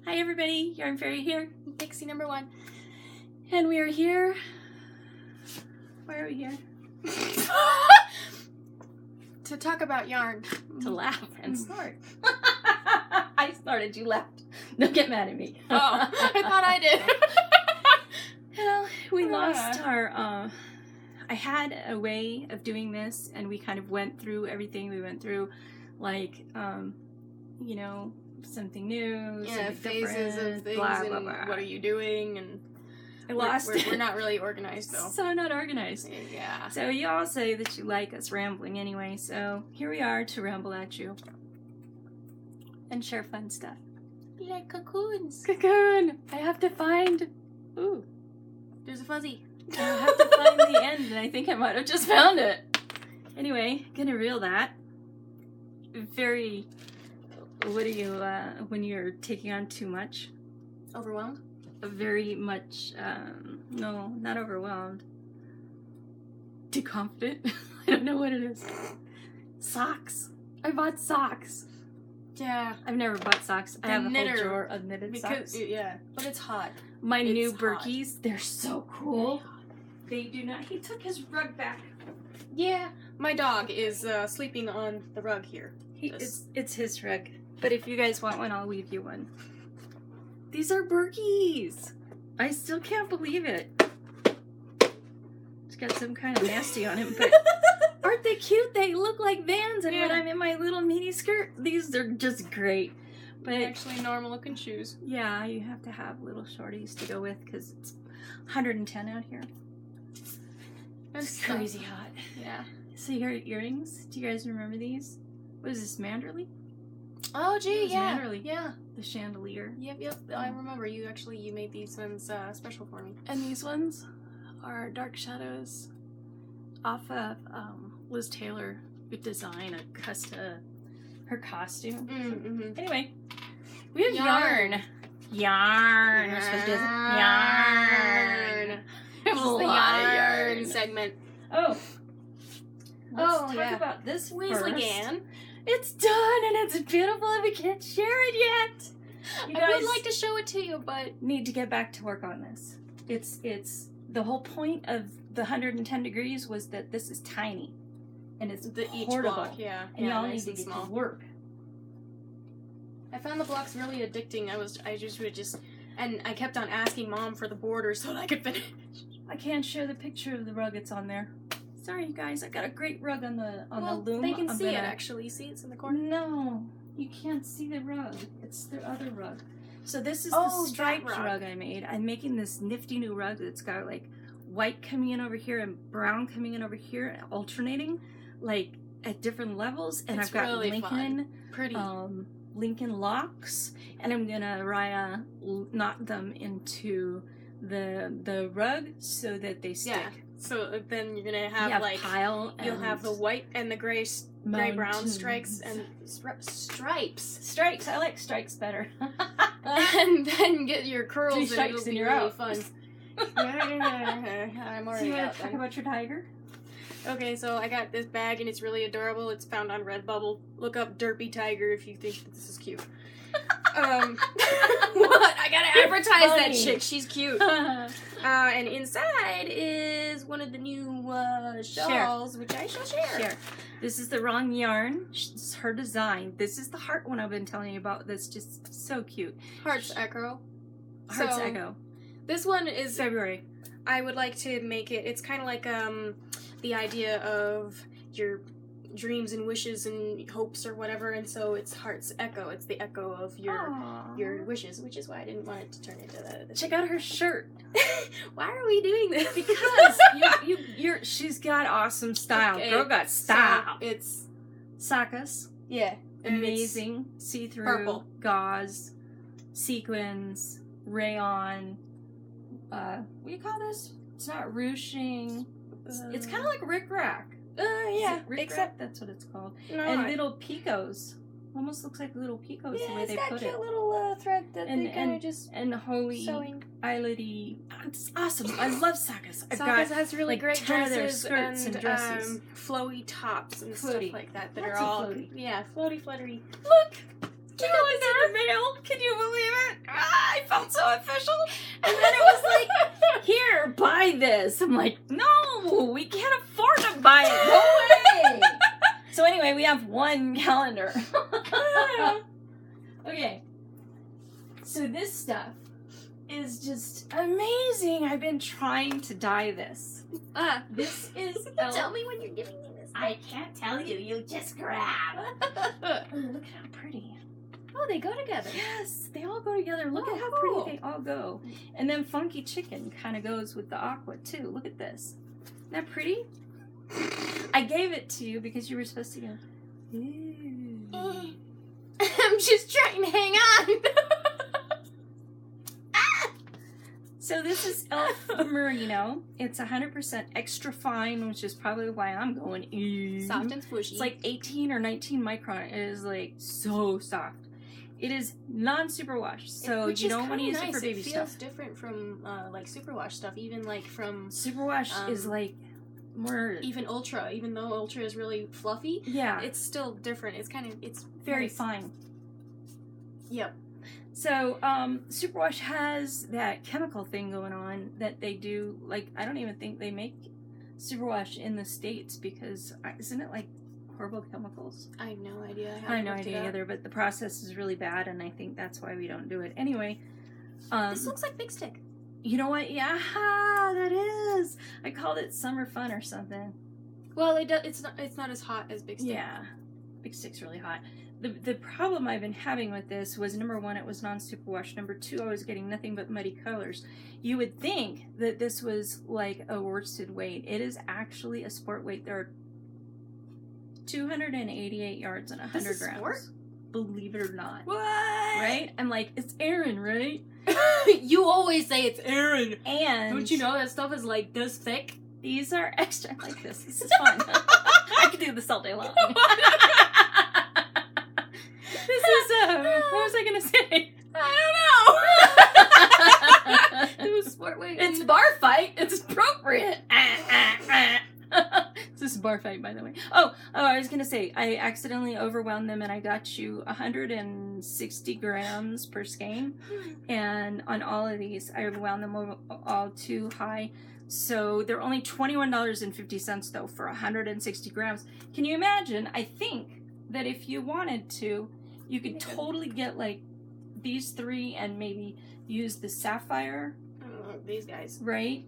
Hi everybody, Yarn Fairy here, Pixie number 1. and we are here. Why are we here? To talk about yarn. To laugh and snort. I snorted, you laughed. Don't get mad at me. Oh, I thought I did. Well, we lost our, I had a way of doing this, and we kind of went through everything. We went through, like, you know, something new, Yeah, something phases different, of things, blah, and blah, blah. what are you doing, and I lost it. we're not really organized, though. So not organized. Yeah. So you all say that you like us rambling anyway, so here we are to ramble at you. And share fun stuff. Like cocoons. Cocoon! I have to find... Ooh. There's a fuzzy. I have to find the end, and I think I might have just found it. Anyway, gonna reel that. Very... What do you, when you're taking on too much? Overwhelmed? Very much, no, not overwhelmed. Too confident? I don't know what it is. Socks. I bought socks. Yeah. I've never bought socks. I have a whole drawer of knitted socks. Yeah. But it's hot. My new hot. Berkeys, they're so cool. They do not, he took his rug back. Yeah. My dog is sleeping on the rug here. It's his rug. But if you guys want one, I'll leave you one. These are Berkeys. I still can't believe it. It's got some kind of nasty on him, but aren't they cute? They look like Vans, and when I'm in my little mini skirt, these are just great. But actually normal looking shoes. Yeah, you have to have little shorties to go with because it's 110 out here. It's crazy hot. Yeah. So your earrings, do you guys remember these? What is this, Manderley? Oh, gee, yeah. Manderley. Yeah. The chandelier. Yep. I remember you made these ones special for me. And these ones are Dark Shadows off of Liz Taylor design, her costume. Mm-hmm. Anyway, we have yarn. Yarn. We're supposed to do yarn. This is the yarn segment. Oh. Let's talk yeah. about this Weasley first. Gan. It's done and it's beautiful and we can't share it yet. You I would like to show it to you, but need to get back to work on this. It's the whole point of the 110 degrees was that this is tiny and it's each portable. block, yeah, and y'all nice need to and get to work. I found the blocks really addicting. And I kept on asking Mom for the border so that I could finish. I can't share the picture of the rug. It's on there. Sorry, you guys. I got a great rug on the loom. They can see it actually. See, it's in the corner. No, you can't see the rug. It's the other rug. So this is the striped rug I made. I'm making this nifty new rug that's got like white coming in over here and brown coming in over here, alternating like at different levels. And It's I've got really Lincoln, pretty. Lincoln locks, and I'm gonna knot them into the rug so that they stick. Yeah. So then you're gonna have like pile. You'll have the white and the gray brown stripes and stripes. Stripes. I like stripes better. And then get your curls. 3 stripes and and it'll you're be really out. fun. I'm So already you want out. to talk about your tiger? Okay, so I got this bag and it's really adorable. It's found on Redbubble. Look up Derpy Tiger if you think that this is cute. What? I gotta advertise that chick. She's cute. And inside is one of the new shawls, which I shall share. This is the wrong yarn. It's her design. This is the heart one I've been telling you about. That's just so cute. Heart's Echo. Heart's Echo. This one is February. I would like to make it. It's kind of like the idea of your dreams and wishes and hopes or whatever, and so it's Heart's Echo. It's the echo of your wishes, which is why I didn't want it to turn into the Check out her shirt. Why are we doing this? Because she's got awesome style. Okay, Girl got style. So it's Sakas. Yeah. Amazing. See-through. Purple. Gauze. Sequins. Rayon. What do you call this? It's not ruching. It's kind of like rickrack. Yeah. Except that's what it's called. No, and little picots. Almost looks like little picots the way they put it. Yeah, it's got cute little thread that they kind of just holy sewing. Eyelety. It's awesome. I love Sakas. Sakas has really great 10 of their dresses skirts and dresses. Flowy tops and Floaty. stuff like that Lots are of all floaty. Yeah, floaty fluttery. Look, calendar in the mail. Can you believe it? I felt so official. And then it was like, here, buy this. I'm like, no, we can't afford to buy it. No way. So anyway, we have one calendar. Okay. So this stuff is just amazing. I've been trying to dye this. This is... Tell me when you're giving me this. I can't tell you. You just grab. Oh, look at how pretty. Oh, they go together. Yes, they all go together. Look at how pretty they all go. And then Funky Chicken kind of goes with the aqua too. Look at this. Isn't that pretty? I gave it to you because you were supposed to go, ooh. I'm just trying to hang on. So this is Elf Merino. It's 100% extra fine, which is probably why I'm going ew. Soft and squishy. It's like 18 or 19 micron. It is like so soft. It is non-superwash, so you don't want to use it for baby stuff. It feels different from like superwash stuff, even like from superwash is like more even ultra. Even though ultra is really fluffy, yeah, it's still different. It's very nice. fine. Yep. So superwash has that chemical thing going on that they do. Like I don't even think they make superwash in the States because isn't it like horrible chemicals? I have no idea. I have no idea either, but the process is really bad, and I think that's why we don't do it. Anyway, this looks like Big Stick. You know what? Yeah, that is. I called it Summer Fun or something. Well, it's not as hot as Big Stick. Yeah, Big Stick's really hot. The problem I've been having with this was, number one, it was non-superwash. Number two, I was getting nothing but muddy colors. You would think that this was like a worsted weight. It is actually a sport weight. There are 288 yards and 100 this is grams. Sport? Believe it or not. What? Right? I'm like, it's Aaron, right? You always say it's Aaron. And don't you know that stuff is like this thick? These are extra. I like this. This is fun. I could do this all day long. This is, what was I going to say? I don't know. It was sport weight. It's bar fight. It's appropriate. This is bar fight, by the way. Oh, I was going to say, I accidentally overwound them and I got you 160 grams per skein. And on all of these, I wound them all too high. So they're only $21.50 though for 160 grams. Can you imagine? I think that if you wanted to, you could totally get like these three and maybe use the sapphire. These guys. Right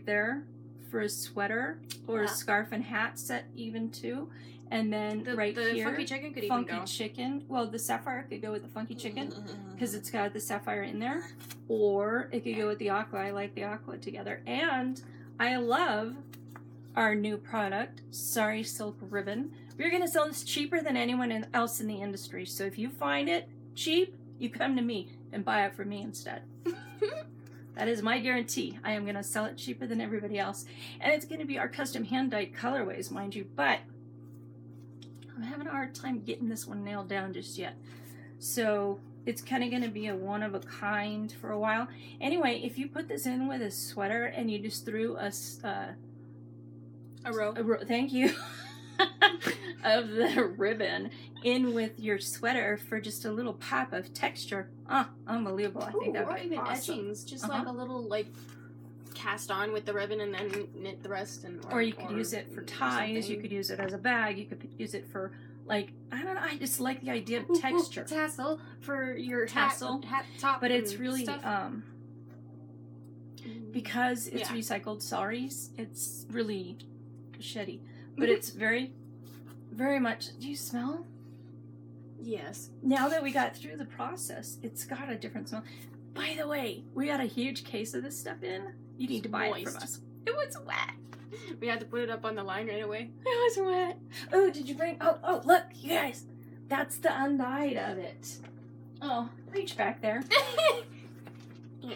there for a sweater or a scarf and hat set even too. And then the here, Funky Chicken could Funky even go. Chicken. Well, the sapphire could go with the Funky Chicken because it's got the sapphire in there. Or it could go with the aqua. I like the aqua together. And I love our new product, Sorry Silk Ribbon. We're going to sell this cheaper than anyone else in the industry. So if you find it cheap, you come to me and buy it from me instead. That is my guarantee. I am going to sell it cheaper than everybody else. And it's going to be our custom hand-dyed colorways, mind you. But I'm having a hard time getting this one nailed down just yet. So it's kind of going to be a one-of-a-kind for a while. Anyway, if you put this in with a sweater and you just threw a row, thank you, of the ribbon in with your sweater for just a little pop of texture. Unbelievable. I think that would be awesome. Etchings, just like a little like cast on with the ribbon and then knit the rest. Or you could use it for ties, you could use it as a bag, you could use it for like, I don't know, I just like the idea of texture. Tassel for your tassel hat top. But it's really stuff. Because it's recycled saris, it's really shitty. But it's very, very much, do you smell? Yes. Now that we got through the process, it's got a different smell. By the way, we got a huge case of this stuff in. You need to buy it from us. It was wet. We had to put it up on the line right away. It was wet. Oh, did you bring... Oh, look, you guys. That's the undyed of it. Oh, reach back there.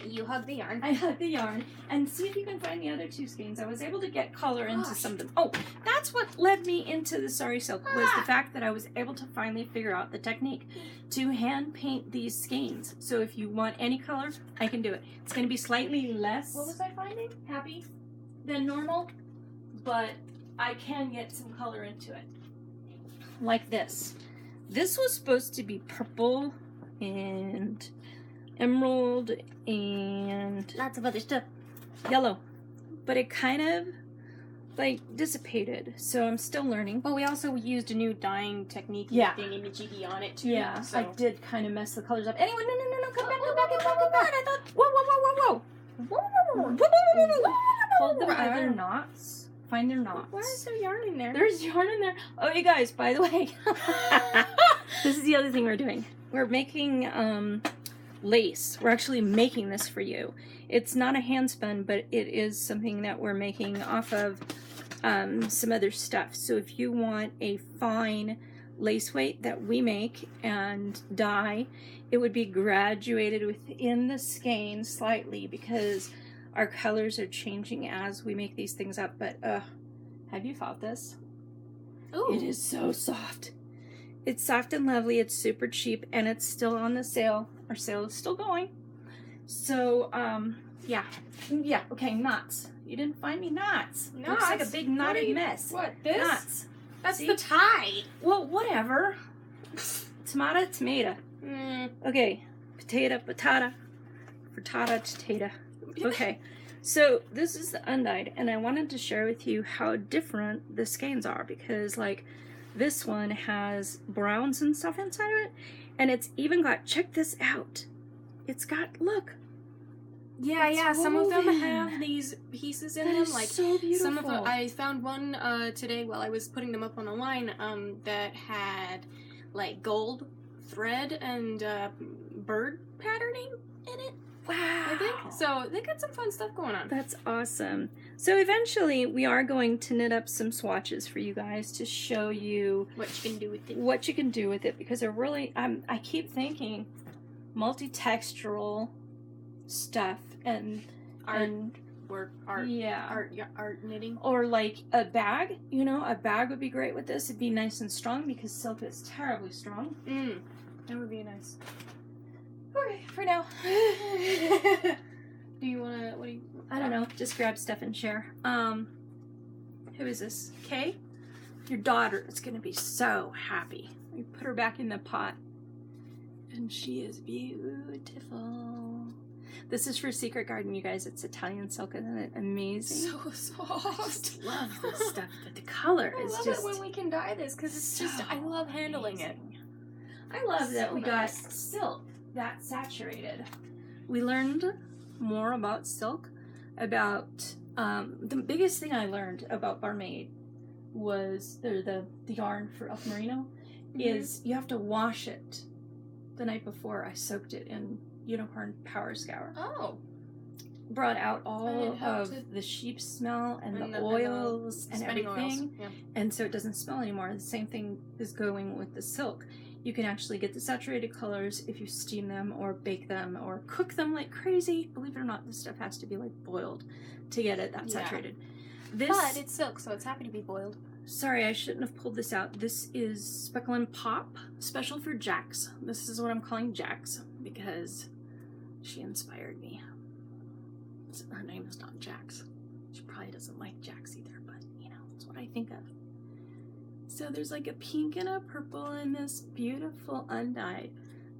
You hug the yarn. I hug the yarn. And see if you can find the other two skeins. I was able to get color into some of them. Oh, that's what led me into the Sorry Silk, was the fact that I was able to finally figure out the technique to hand paint these skeins. So if you want any color, I can do it. It's going to be slightly less... What was I finding? Happy than normal, but I can get some color into it. Like this. This was supposed to be purple and emerald and lots of other stuff. yellow. But it kind of like dissipated, so I'm still learning. Well, we also used a new dyeing technique Yeah. with thingy-majiggy on it too. Yeah, so. I did kind of mess the colors up. Anyway, no, come back. I thought, whoa. Hold them by their knots. Find their knots. Why is there yarn in there? There's yarn in there. Oh, you guys, by the way, this is the other thing we're doing. We're making lace. We're actually making this for you. It's not a hand spun, but it is something that we're making off of some other stuff. So if you want a fine lace weight that we make and dye, it would be graduated within the skein slightly because our colors are changing as we make these things up. But have you felt this? Ooh. It is so soft. It's soft and lovely. It's super cheap, and it's still on the sale. Our sale is still going. So, yeah. Okay, knots. You didn't find me knots. Looks like a big knotted mess. What, this? Knots. That's See? the tie. Well, whatever. Tomato. Okay. Potato, frittata, potato. Okay. So this is the undyed, and I wanted to share with you how different the skeins are, because like this one has browns and stuff inside of it, and it's even got, check this out, it's got, look. Yeah, some of them woven. have these pieces in That them. is Like so beautiful. some of them, I found one today while I was putting them up on the line that had like gold thread and bird patterning in it. Wow. I think so. They got some fun stuff going on. That's awesome. So eventually we are going to knit up some swatches for you guys to show you What you can do with it. what you can do with it, because they're really, I keep thinking multi-textural stuff and Art knitting. or like a bag, you know, a bag would be great with this. It'd be nice and strong because silk is terribly strong. That would be nice. Okay, for now. Do you wanna? What do you? I don't know. Just grab stuff and share. Who is this? Kay? Your daughter is gonna be so happy. We put her back in the pot, and she is beautiful. This is for Secret Garden, you guys. It's Italian silk, isn't it amazing? So soft. I love this stuff, but the color I is love just it when we can dye this because it's just. I love handling it. I love that So we got nice. silk that saturated. We learned more about silk. About the biggest thing I learned about Barmaid was the yarn for Elf Merino is you have to wash it the night before. I soaked it in Unicorn Power Scour. Oh. Brought out And all it helped of it. the sheep smell and And the the oils and spinning everything. oils. Yeah. And so it doesn't smell anymore. The same thing is going with the silk. You can actually get the saturated colors if you steam them or bake them or cook them like crazy. Believe it or not, this stuff has to be like boiled to get it that Yeah. saturated. But it's silk, so it's happy to be boiled. Sorry, I shouldn't have pulled this out. This is Speckle and Pop, special for Jax. This is what I'm calling Jax because she inspired me. Her name is not Jax. She probably doesn't like Jax either, but you know, that's what I think of. So there's like a pink and a purple in this beautiful undyed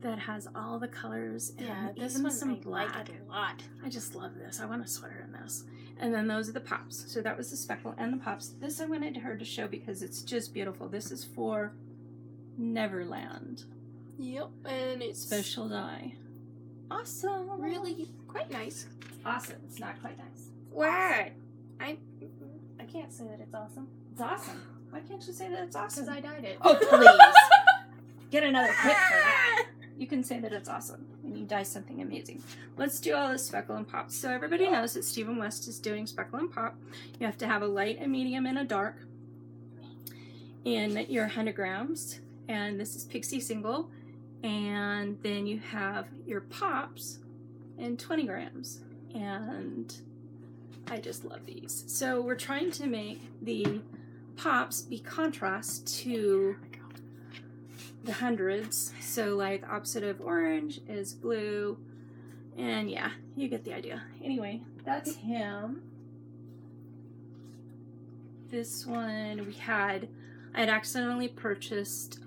that has all the colors and Yeah, this even one some I black. like it a lot. I just love this. I want a sweater in this. And then those are the pops. So that was the speckle and the pops. This I wanted her to show because it's just beautiful. This is for Neverland. Yep, and it's Special dye. Awesome. really quite nice. Awesome. It's not quite nice. What? I can't say that it's awesome. It's awesome. Why can't you say that it's awesome? Because I dyed it. Oh, please. Get another hit for that. You can say that it's awesome when you dye something amazing. Let's do all this speckle and pop. So everybody knows that Stephen West is doing speckle and pop. You have to have a light, a medium, and a dark in your 100 grams. And this is Pixie single. And then you have your pops in 20 grams. And I just love these. So we're trying to make the pops be contrast to the hundreds. So like opposite of orange is blue. And yeah, you get the idea. Anyway, that's him. This one I had accidentally purchased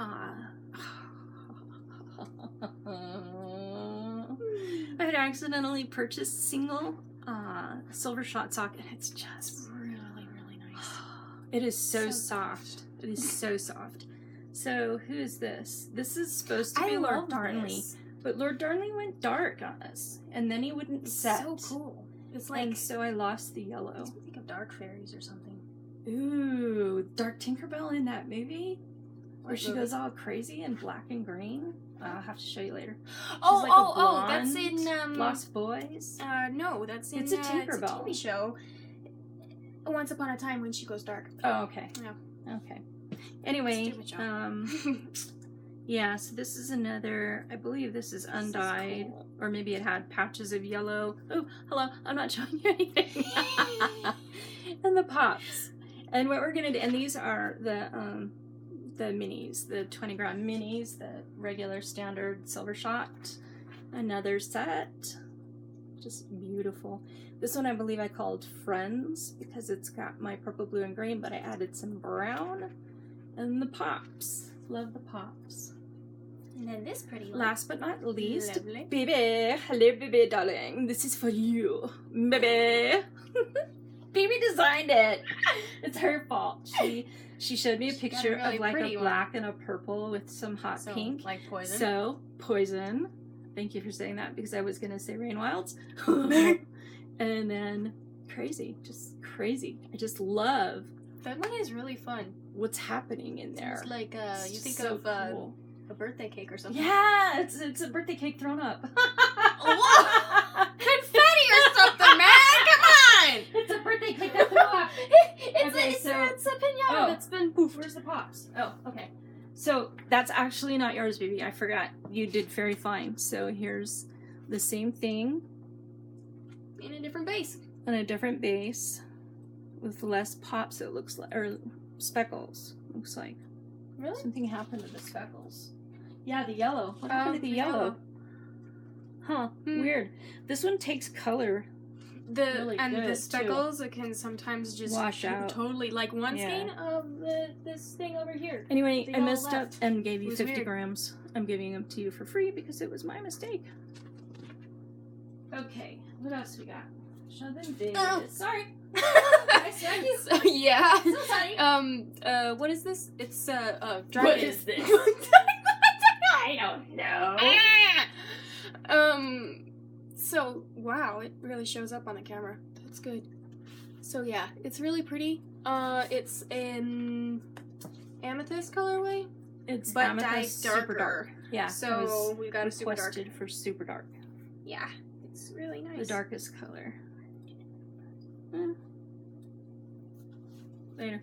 had accidentally purchased single silver shot sock, and it's just really, really nice. It is so soft. It is so soft. So who is this? This is supposed to be Lord Darnley, but Lord Darnley went dark on us, and then he wouldn't set. So cool. It's like, and so I lost the yellow. Makes me think of Dark Fairies or something. Ooh, Dark Tinkerbell in that movie, where she goes all crazy in black and green. I'll have to show you later. Oh, that's in Lost Boys. No, that's in it's a Tinkerbell. It's a TV show. Once Upon a Time when she goes dark. Oh, okay. Yeah. Okay. Anyway, yeah. So this is another. I believe this is undyed, cool. Or maybe it had patches of yellow. Oh, hello. I'm not showing you anything. And the pops. And what we're gonna do. And these are the minis, the 20-gram minis, the regular standard silver shot. Another set. Just beautiful. This one I believe I called Friends because it's got my purple, blue, and green, but I added some brown. And the pops. Love the pops. And then this pretty one. Last but not least, Lovely. baby. Hello, baby, darling. This is for you, baby. Baby designed it. It's her fault. She showed me a picture of like a black and a purple with some hot pink. Like Poison. So, Poison. Thank you for saying that because I was going to say Rain Wilds. And then Crazy. Just crazy. I just love. That one is really fun. What's happening in there. It's like, you think so of cool. A birthday cake or something. Yeah, it's a birthday cake thrown up. Whoa! Confetti or something, man! Come on! It's a birthday cake that threw up. It's a pinata that's been poof. Where's the pops? Oh, okay. So that's actually not yours, baby. I forgot. You did very fine. So here's the same thing. In a different base. On a different base. With less pops, it looks like. Or speckles, looks like. Really? Something happened to the speckles. Yeah, the yellow. What happened to the yellow? Huh. Weird. This one takes color. The speckles can sometimes just wash out. Totally, like one skein of this thing over here. Anyway, I messed up and gave you 50 grams. I'm giving them to you for free because it was my mistake. Okay, what else we got? Show them this. Oh. Sorry. So, yeah. So sorry. What is this? It's what is this? I don't know. So, wow, it really shows up on the camera. That's good. So, yeah, it's really pretty. It's in amethyst colorway. It's but amethyst dyed darker. Super dark. Yeah. So, we've got a super dark. Requested for super dark. Yeah, it's really nice. The darkest color. Later.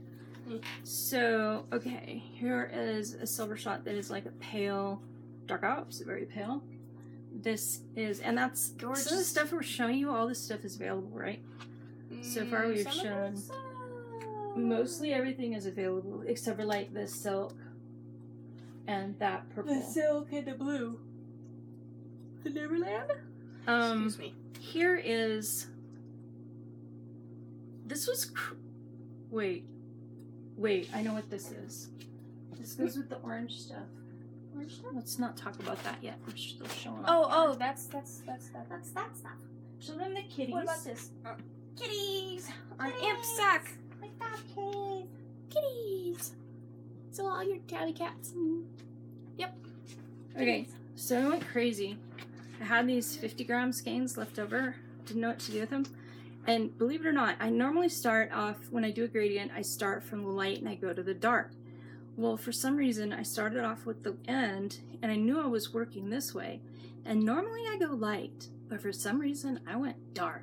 So, okay, here is a silver shot that is like a pale, dark ops, very pale. This is, and that's gorgeous. So the stuff we're showing you, all this stuff is available, right? So far we've shown mostly everything is available except for like the silk and that purple. The silk and the blue. The Neverland? Excuse me. Here is, this was, wait, I know what this is. This goes with the orange stuff. Let's not talk about that yet. We're still showing off. Oh, that's that stuff. Show them the kitties. What about this? Kitties! An Kitties. imp sack! My dog kitties. Kitties! So all your tabby cats. Yep. Okay, so I went crazy. I had these 50-gram skeins left over. Didn't know what to do with them. And believe it or not, I normally start off, when I do a gradient, I start from the light and I go to the dark. Well, for some reason, I started off with the end, and I knew I was working this way. And normally I go light, but for some reason, I went dark.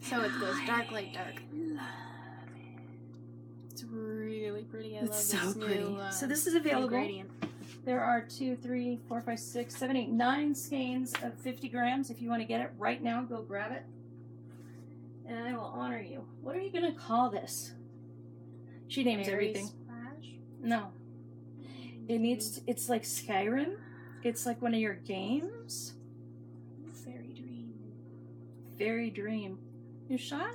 So it goes dark, light, dark. Love it. It's really pretty. I love so this pretty. New, so this is available. Gradient. There are 2, 3, 4, 5, 6, 7, 8, 9 skeins of 50 grams. If you want to get it right now, go grab it. And I will honor you. What are you going to call this? She names everything. No. It needs to, it's like Skyrim. It's like one of your games. Fairy Dream. Fairy Dream. You shot?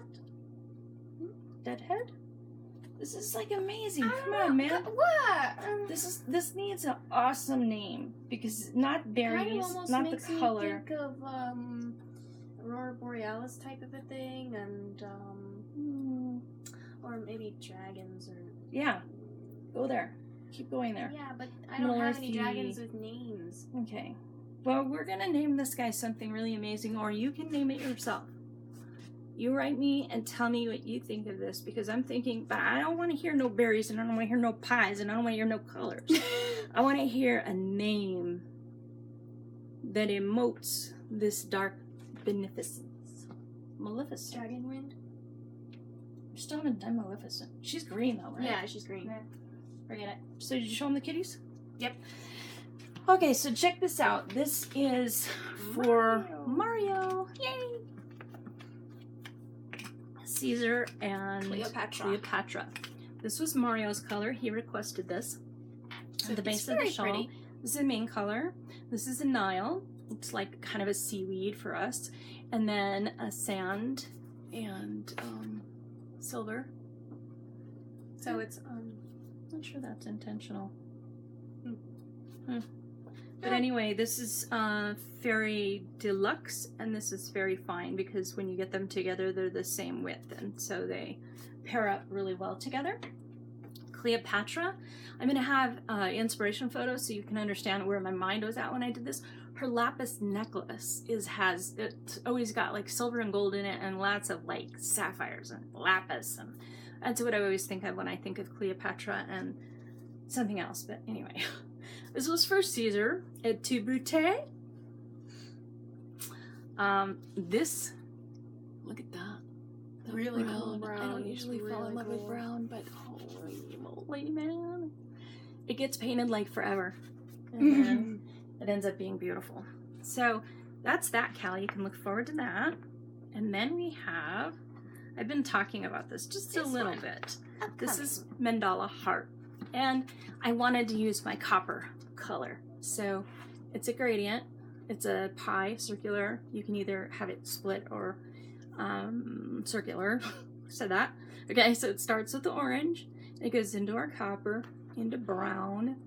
Deadhead? This is like amazing. Come on, man. What? This needs an awesome name because not berries, not the color. Me think of Aurora Borealis type of a thing, and or maybe dragons or. Yeah, go there. Keep going there. Yeah, but I don't have any dragons with names. Okay. Well, we're gonna name this guy something really amazing, or you can name it yourself. You write me and tell me what you think of this, because I'm thinking, but I don't want to hear no berries, and I don't want to hear no pies, and I don't want to hear no colors. I want to hear a name that emotes this dark beneficence. Maleficent. Dragon Wind? You still haven't done Maleficent. She's green though, right? Yeah, she's green. Yeah. Forget it. So did you show them the kitties? Yep. Okay, so check this out. This is for Mario. Yay! Caesar and Cleopatra. This was Mario's color. He requested this. So the base of the shawl. Pretty. This is the main color. This is a Nile. It's like kind of a seaweed for us. And then a sand and silver. So it's not sure that's intentional. But anyway, this is Fairy Deluxe, and this is Fairy Fine, because when you get them together, they're the same width, and so they pair up really well together. Cleopatra, I'm going to have inspiration photos so you can understand where my mind was at when I did this. Her lapis necklace it's always got like silver and gold in it, and lots of like sapphires and lapis, and that's what I always think of when I think of Cleopatra and something else. But anyway. This was for Caesar et tu Brute. This, look at that. Really cool brown. I don't usually fall in love with brown, but holy moly, man. It gets painted like forever. And then it ends up being beautiful. So that's that, Callie. You can look forward to that. And then we have, I've been talking about this just a little bit. This is Mandala Heart. And I wanted to use my copper color. So it's a gradient. It's a pie, circular. You can either have it split or circular. So that. Okay, so it starts with the orange. It goes into our copper, into brown,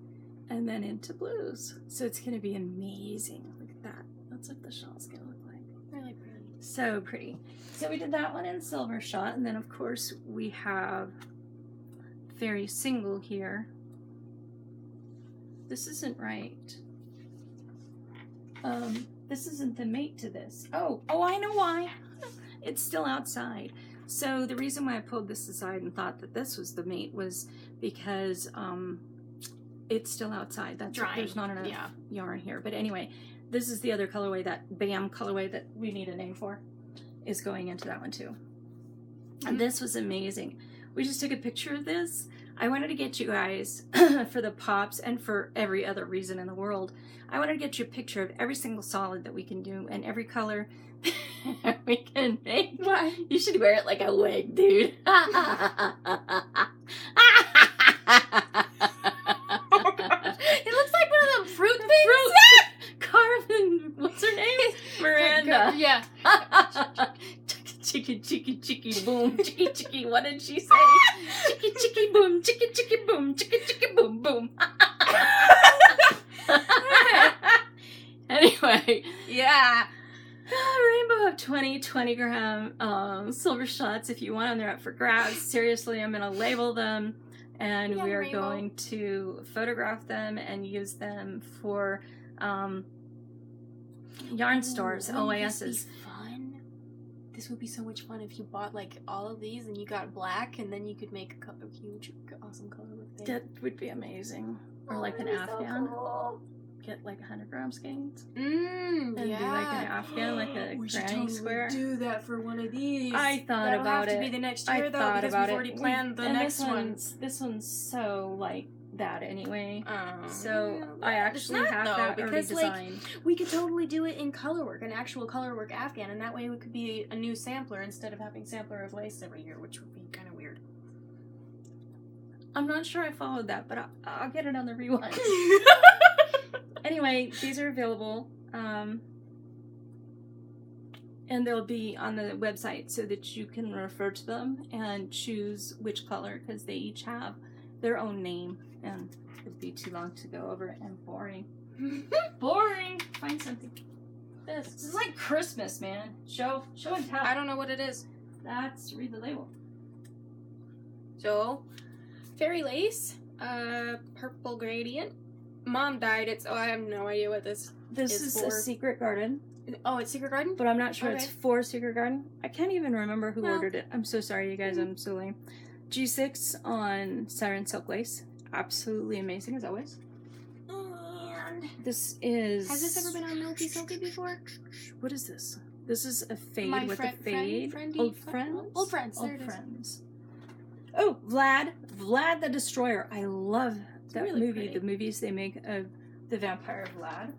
and then into blues. So it's going to be amazing. Look at that. That's what the shawl's going to look like. Really pretty. So pretty. So we did that one in silver shot. And then, of course, we have Fairy Single here. This isn't right. This isn't the mate to this. Oh, I know why. It's still outside. So the reason why I pulled this aside and thought that this was the mate was because it's still outside. That's dry. There's not enough yarn here. But anyway, this is the other colorway, that BAM colorway that we need a name for, is going into that one too. And this was amazing. We just took a picture of this. I wanted to get you guys, for the pops and for every other reason in the world, I wanted to get you a picture of every single solid that we can do and every color we can make. Why? You should wear it like a wig, dude. It looks like one of them fruit things. Carmen, what's her name? Miranda. Yeah. Chicky, chicky, chicky, boom, chicky, chicky. What did she say? Chicky, chicky, boom, chicky, chicky, boom, chicky, chicky, boom, boom. Anyway, Yeah. Rainbow of 20 gram silver shots. If you want them, they're up for grabs. Seriously, I'm going to label them, and we are going to photograph them and use them for yarn stores, OASs. This would be so much fun if you bought like all of these and you got black, and then you could make a huge, awesome colorwork thing. That would be amazing. Or like an Afghan. So cool. Get like 100 gram skeins. And do like an Afghan, like a granny square. Do that for one of these. I thought about it. That'll have to be the next year though, because we've already planned the next one. This one's so like that anyway. So Yeah, I actually have that already designed. Like, we could totally do it in colorwork, an actual colorwork Afghan, and that way it could be a new sampler instead of having sampler of lace every year, which would be kind of weird. I'm not sure I followed that, but I'll get it on the rewind. Anyway, these are available. And they'll be on the website so that you can refer to them and choose which color, because they each have their own name, and it'd be too long to go over it and boring. Boring. Find something. This is like Christmas, man. Show and tell. I don't know what it is. Read the label. So, fairy lace, purple gradient. Mom dyed it, so I have no idea what this is for. A Secret Garden. Oh, it's Secret Garden? But I'm not sure Okay. it's for Secret Garden. I can't even remember who ordered it. I'm so sorry, you guys. I'm so lame. G6 on Siren Silk Lace. Absolutely amazing, as always. And this is... Has this ever been on Milky Silky before? What is this? This is a fade My with a fade. Old friends. Old friends. Oh, Vlad the Destroyer. I love that really movie. pretty. The movies they make of the vampire Vlad.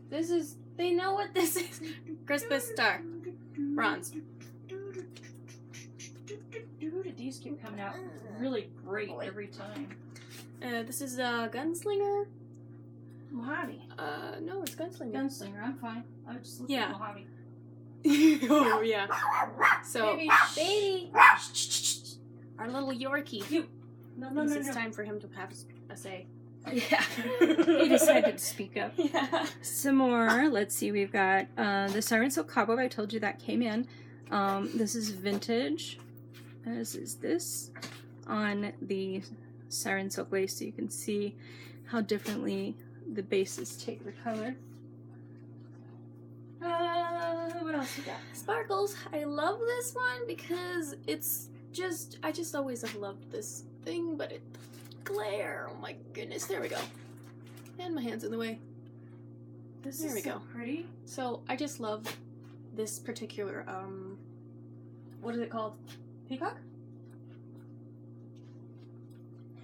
This is... They know what this is. Christmas star. Bronze. These keep coming out really great every time. This is Gunslinger. Mojave. No, it's Gunslinger. Gunslinger, I'm fine. I was just looking at Mojave. Oh, yeah. So, Baby. Our little Yorkie. No. It's time for him to have a say. Yeah. He decided to speak up. Yeah. Some more. Let's see. We've got the Siren Silk Cobweb. I told you that came in. This is vintage. As is this on the Siren Silk Lace, so you can see how differently the bases take the color. What else we got? Sparkles. I love this one because it's just... I just always have loved this thing, but it... Glare. Oh my goodness. There we go. And my hand's in the way. There we go. Pretty. So, I just love this particular, what is it called? Peacock?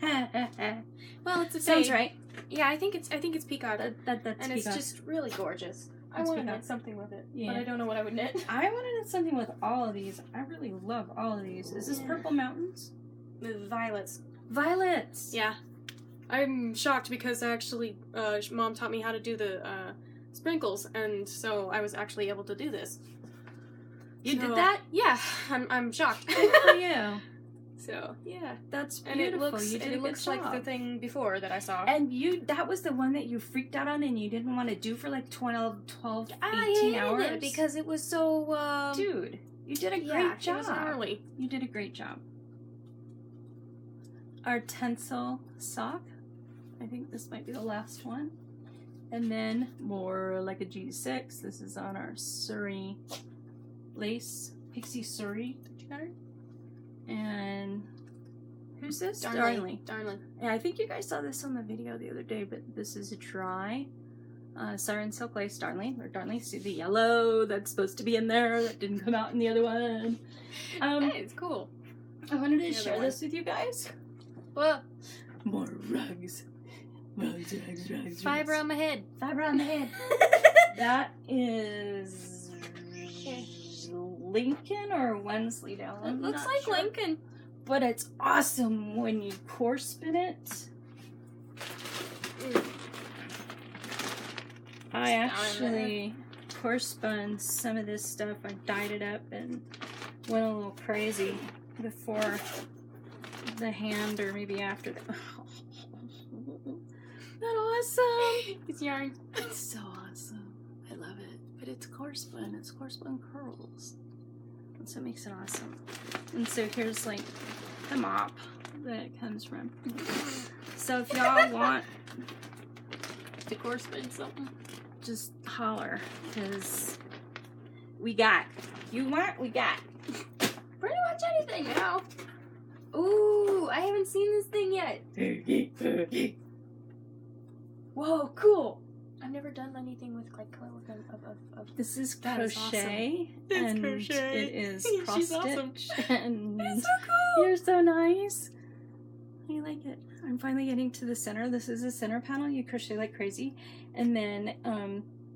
Well, it's a Sounds fade. right. Yeah, I think it's peacock. That's and peacock. it's just really gorgeous. I That's want to peacock. knit something with it, Yeah. but I don't know what I would knit. I wanted something with all of these. I really love all of these. Is this Purple Mountains? The violets. Violets. Yeah. I'm shocked because actually, Mom taught me how to do the sprinkles, and so I was actually able to do this. You did that? Yeah, I'm shocked. Good for you. So yeah, That's and beautiful. it looks You did a it good looks like the job. thing before that I saw. And that was the one that you freaked out on and you didn't want to do for like 12, 18 I hated hours? it because it was so. Dude, you did a great yeah, job. it was gnarly. You did a great job. Our Tencel sock. I think this might be the last one. And then more like a G6. This is on our Surrey lace. Pixie Surrey. Did you got her? And who's this? Darnley. And I think you guys saw this on the video the other day, but this is a dry Siren Silk Lace Darnley. Or Darnley. See the yellow that's supposed to be in there that didn't come out in the other one. Hey, it's cool. I wanted to The share other this with you guys. Well, More rugs. Rugs. fiber on my head. Fiber on the head. That is Lincoln or Wensleydale. It I'm looks not like sure. Lincoln. But it's awesome when you core spin it. I actually core spun some of this stuff. I dyed it up and went a little crazy before the hand or maybe after the... That awesome! It's yarn. It's so awesome. I love it. But it's core spun. It's core spun curls. And so it makes it awesome. And so here's like the mop that it comes from. So if y'all want To core spin something. just holler. Because we got. You want? We got. Pretty much anything now. Ooh, I haven't seen this thing yet. Whoa, cool. I've never done anything with like color of This is That is crochet. It's and crochet. it is She's cross awesome. stitch. And It's so cool. you're so nice. I like it. I'm finally getting to the center. This is the center panel. You crochet like crazy. And then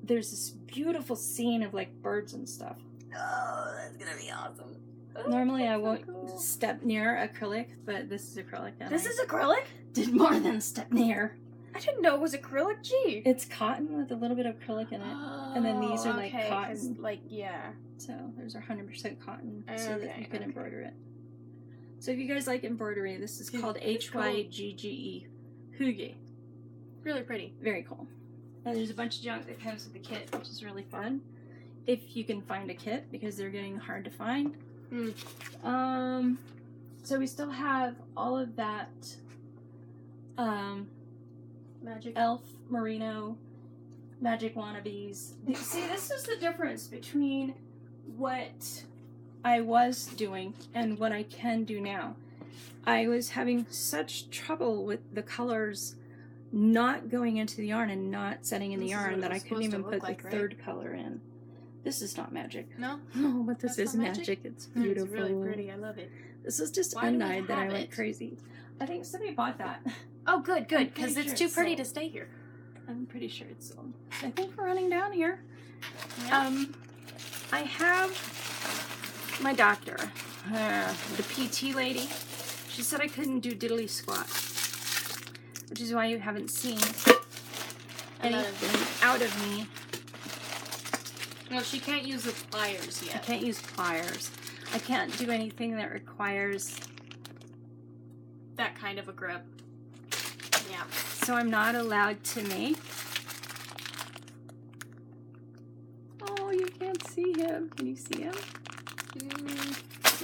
there's this beautiful scene of like birds and stuff. Oh, that's gonna be awesome. Normally I That's so won't cool. step near acrylic, but this is acrylic. And This I is acrylic? did more than step near. I didn't know it was acrylic. Gee. It's cotton with a little bit of acrylic in it. And then these are like cotton. Like, yeah. So those are 100% cotton so that you can embroider it. So if you guys like embroidery, this is called Hygge. Hygge. Really pretty. Very cool. And there's a bunch of junk that comes with the kit, which is really fun. If you can find a kit, because they're getting hard to find. So we still have all of that Magic elf merino magic wannabes. See, this is the difference between what I was doing and what I can do now. I was having such trouble with the colors not going into the yarn and not setting in the yarn that I couldn't even put the third color in. This is not magic. No? No, but this is magic. It's beautiful. It's really pretty. I love it. This is just undyed that I went crazy. I think somebody bought that. Oh, good, because it's too pretty to stay here. I'm pretty sure it's sold. I think we're running down here. Yeah. I have my doctor, the PT lady. She said I couldn't do diddly squat, which is why you haven't seen anything out of me. Well, she can't use the pliers yet. I can't use pliers. I can't do anything that requires that kind of a grip. Yeah. So I'm not allowed to make. Oh, you can't see him. Can you see him?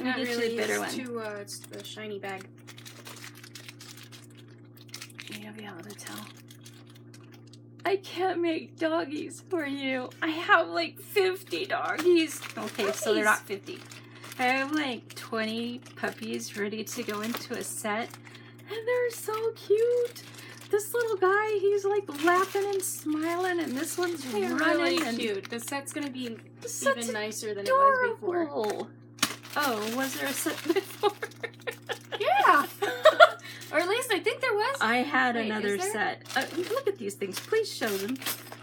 Not really. The bitter It's the shiny bag. You'll be able to tell. I can't make doggies for you. I have like 50 doggies. Okay, so they're not 50. I have like 20 puppies ready to go into a set, and they're so cute. This little guy, he's like laughing and smiling, and this one's running. Really cute. The set's gonna be even nicer than it was before. Oh, was there a set before? Yeah. Or at least I think there was. I had another set. Look at these things. Please show them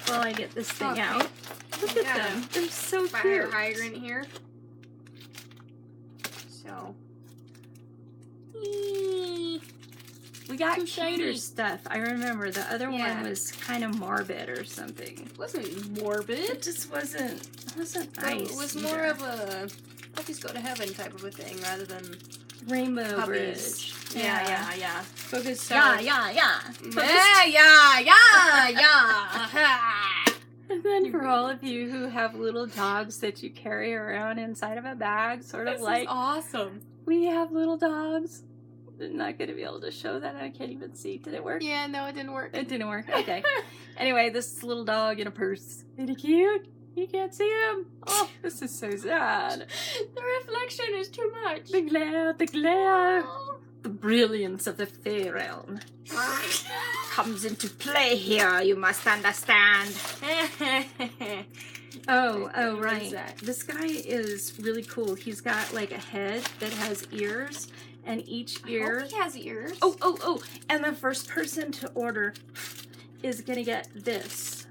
while I get this thing out. Look at them. They're so Fire cute. hydrant here. So. We got cuter stuff. I remember the other one was kind of morbid or something. It wasn't morbid. It just wasn't nice. It was more of a puppies go to heaven type of a thing rather than Rainbow puppies. Bridge. Yeah. Focus. So, Yeah. And then for all of you who have little dogs that you carry around inside of a bag, sort of like awesome. We have little dogs. I'm not going to be able to show that. I can't even see. Did it work? Yeah, no, it didn't work. It didn't work. Okay. Anyway, this little dog in a purse. Isn't he cute? You can't see him. Oh, this is so sad. The reflection is too much. The glare. Oh. The brilliance of the fey realm comes into play here, you must understand. Oh, right. This guy is really cool. He's got like a head that has ears, and each ear... I hope he has ears. Oh. And the first person to order is going to get this.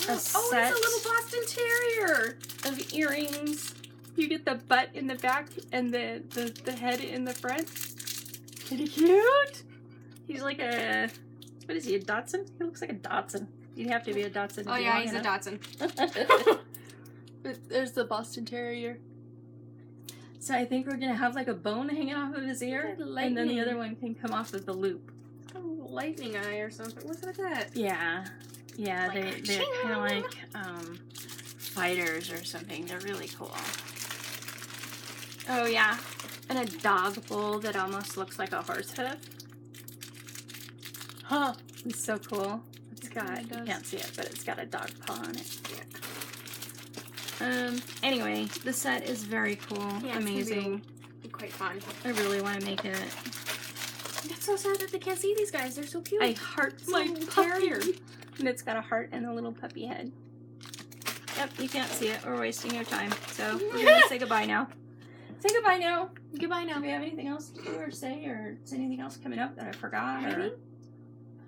It's a little Boston Terrier. Of earrings. You get the butt in the back and the head in the front. Isn't he cute? He's like a... What is he, a Dachshund? He looks like a Dachshund. You'd have to be a Dachshund. Oh, yeah, he's a Dachshund. There's the Boston Terrier. So I think we're going to have like a bone hanging off of his ear. And then the other one can come off of the loop. A lightning eye or something. What's with that? Yeah, like they're kind of like fighters or something. They're really cool. Oh, yeah. And a dog bowl that almost looks like a horse hoof. Huh. It's so cool. It's got, you can't see it, but it's got a dog paw on it. Yeah. Anyway, the set is very cool. Yeah, amazing. It's quite fun. I really want to make it. It's so sad that they can't see these guys. They're so cute. I heart my terrier. And it's got a heart and a little puppy head. Yep, you can't see it. We're wasting your time. So we're going to say goodbye now. Say goodbye now. Goodbye now. Do we have anything else to do or say? Or is anything else coming up that I forgot? Maybe?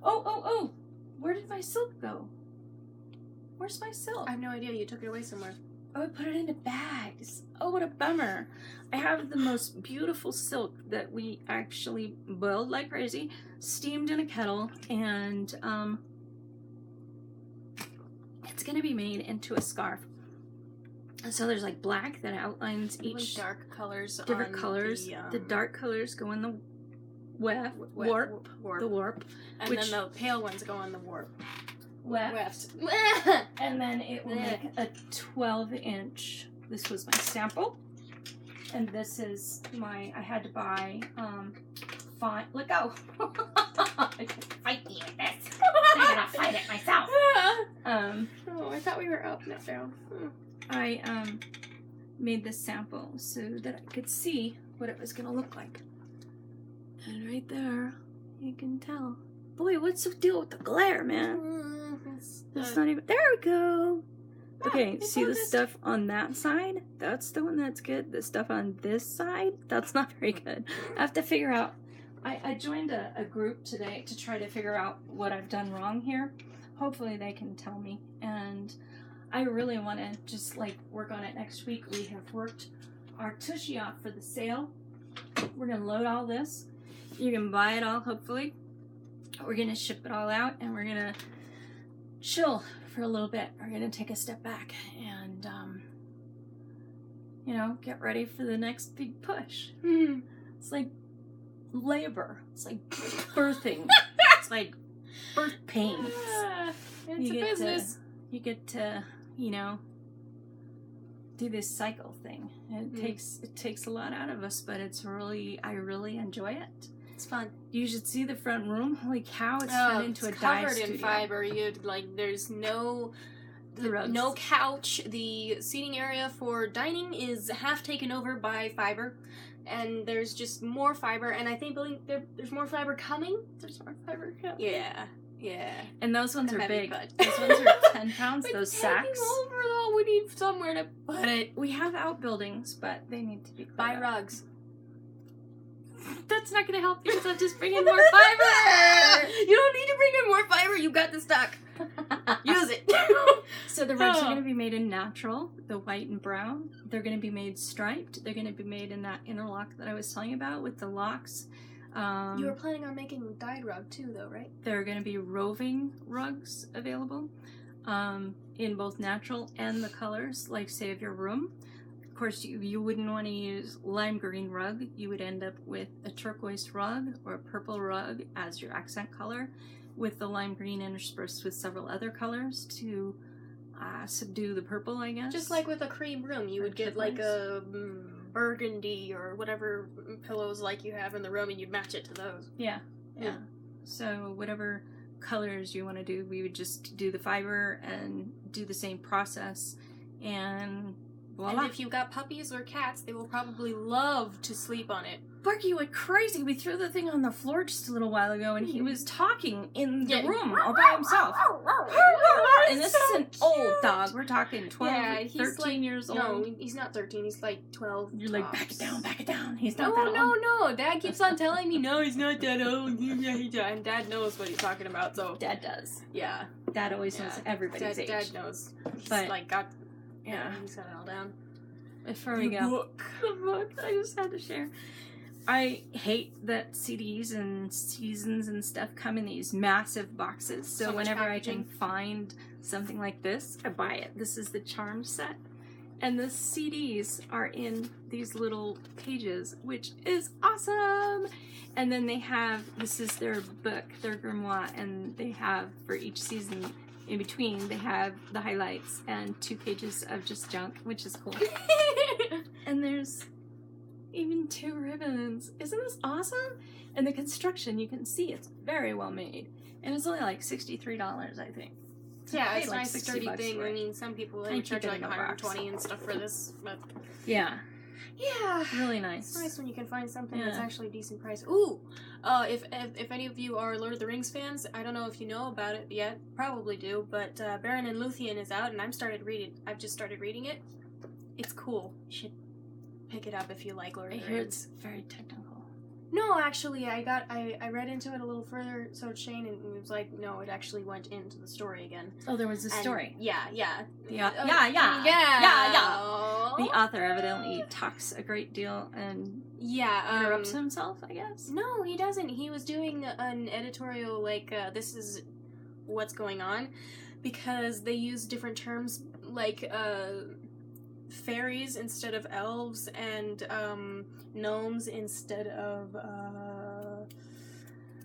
Or... Oh. Where did my silk go? Where's my silk? I have no idea. You took it away somewhere. Oh, I put it into bags. Oh, what a bummer. I have the most beautiful silk that we actually boiled like crazy, steamed in a kettle, and it's going to be made into a scarf. So there's like black that outlines each dark colors, different colors. The dark colors go in the warp, and then the pale ones go in the weft. And then it will make a 12-inch. This was my sample, and this is I had to buy fine. Let go. Fight me with this. I'm gonna fight it myself. Oh, I thought we were up, not down. I made this sample so that I could see what it was gonna look like. And right there, you can tell. Boy, what's the deal with the glare, man? It's not even. There we go. Okay, see the stuff on that side? That's the one that's good. The stuff on this side, that's not very good. I have to figure out. I joined a group today to try to figure out what I've done wrong here. Hopefully they can tell me. And I really want to just like work on it next week. We have worked our tushy off for the sale. We're going to load all this. You can buy it all, hopefully. We're going to ship it all out, and we're going to chill for a little bit. We're going to take a step back and, you know, get ready for the next big push. It's like labor. It's like birthing. It's like birth pains. It's a business. You get to, you know, do this cycle thing. And it takes a lot out of us, but I really enjoy it. It's fun. You should see the front room. Holy cow, it's turned into a dive studio. Covered in fiber. There's no couch. The seating area for dining is half taken over by fiber, and there's just more fiber. And I think there's more fiber coming. There's more fiber coming. Yeah. And those ones are big. Those ones are 10 pounds. Those sacks. Over though, we need somewhere to put it. We have outbuildings, but they need to be cleared buy up. rugs. That's not going to help because I'll just bring in more fiber. You don't need to bring in more fiber. You got the stock. Use it. So the rugs are going to be made in natural, the white and brown. They're going to be made striped. They're going to be made in that interlock that I was telling you about with the locks. You were planning on making a dyed rug too, though, right? There are going to be roving rugs available in both natural and the colors, like say of your room. Of course, you wouldn't want to use lime green rug. You would end up with a turquoise rug or a purple rug as your accent color, with the lime green interspersed with several other colors to subdue the purple, I guess. Just like with a cream room, you would get like a burgundy or whatever pillows like you have in the room, and you'd match it to those. Yeah. So whatever colors you want to do, we would just do the fiber and do the same process, and voila. And if you've got puppies or cats, they will probably love to sleep on it. Barky went crazy. We threw the thing on the floor just a little while ago, and he was talking in the room all by himself. And this is an old dog. We're talking 12, 13 years old. No, he's not 13. He's like 12. You're like, back it down. He's not that old. No. Dad keeps on telling me, no, he's not that old. And Dad knows what he's talking about, so. Dad does. Yeah. Dad always knows everybody's age. Dad knows. He's but, like, he's got it all down. Before we go. The book. I just had to share. I hate that CDs and seasons and stuff come in these massive boxes. So whenever I can find something like this, I buy it. This is the charm set. And the CDs are in these little pages, which is awesome. And then they have, this is their book, their grimoire, and they have for each season in between, they have the highlights and 2 pages of just junk, which is cool. And there's even 2 ribbons. Isn't this awesome? And the construction, you can see it's very well made. And it's only like $63, I think. Yeah, it's a nice sturdy thing. I mean, some people charge like $120 and stuff for this, but yeah, really nice. It's nice when you can find something that's actually a decent price. Ooh, if any of you are Lord of the Rings fans, I don't know if you know about it yet. Probably do, but Beren and Luthien is out, and I've just started reading it. It's cool. You should pick it up if you like Lord of the Rings. I hear it's very technical. No, actually, I read into it a little further, so Shane, and it was like, no, it actually went into the story again. Oh, there was a story. Yeah. Yeah. The author evidently talks a great deal and interrupts himself, I guess. No, he doesn't. He was doing an editorial like, this is what's going on, because they use different terms like fairies instead of elves, and gnomes instead of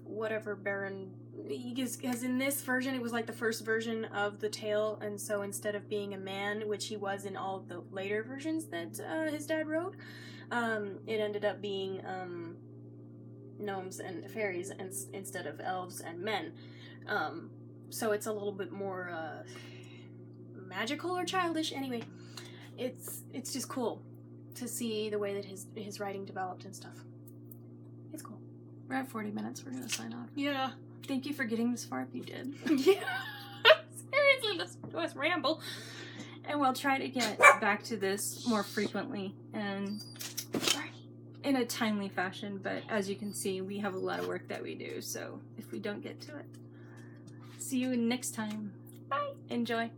whatever Baron. Because in this version, it was like the first version of the tale, and so instead of being a man, which he was in all of the later versions that his dad wrote, it ended up being gnomes and fairies instead of elves and men. So it's a little bit more magical or childish. Anyway, it's just cool to see the way that his writing developed and stuff. It's cool. We're at 40 minutes. We're gonna sign off. Yeah. Thank you for getting this far if you did. Yeah. Seriously, let's ramble. And we'll try to get back to this more frequently and in a timely fashion, but as you can see, we have a lot of work that we do, so if we don't get to it. See you next time. Bye. Enjoy.